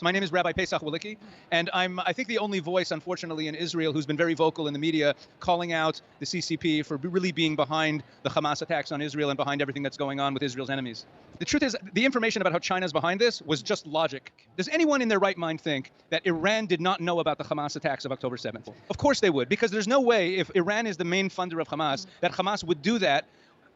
So my name is Rabbi Pesach and I think, the only voice, unfortunately, in Israel who's been very vocal in the media, calling out the CCP for really being behind the Hamas attacks on Israel and behind everything that's going on with Israel's enemies. The truth is, the information about how China's behind this was just logic. Does anyone in their right mind think that Iran did not know about the Hamas attacks of October 7th? Of course they would, because there's no way, if Iran is the main funder of Hamas, that Hamas would do that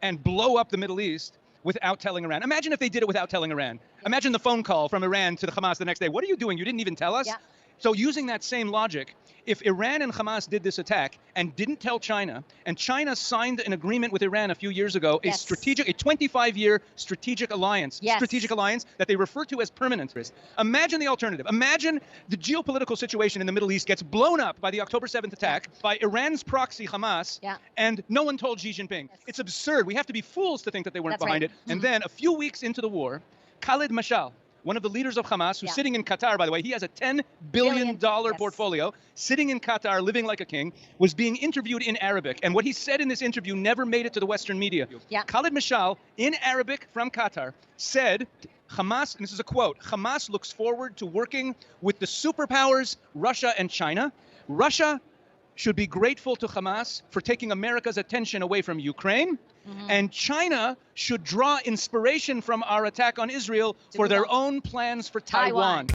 and blow up the Middle East without telling Iran. Imagine if they did it without telling Iran. Imagine the phone call from Iran to the Hamas the next day. What are you doing? You didn't even tell us? Yeah. So using that same logic, if Iran and Hamas did this attack and didn't tell China, and China signed an agreement with Iran a few years ago, a 25-year strategic alliance, that they refer to as permanent. Imagine the alternative. Imagine the geopolitical situation in the Middle East gets blown up by the October 7th attack by Iran's proxy Hamas, and no one told Xi Jinping. It's absurd. We have to be fools to think that they weren't behind it. And then a few weeks into the war, Khalid Mashal, one of the leaders of Hamas, who's sitting in Qatar, by the way, he has a $10 billion portfolio, sitting in Qatar, living like a king, was being interviewed in Arabic. And what he said in this interview never made it to the Western media. Khalid Mashal, in Arabic from Qatar, said, Hamas, and this is a quote, Hamas looks forward to working with the superpowers, Russia and China. Russia should be grateful to Hamas for taking America's attention away from Ukraine. And China should draw inspiration from our attack on Israel for their own plans for Taiwan.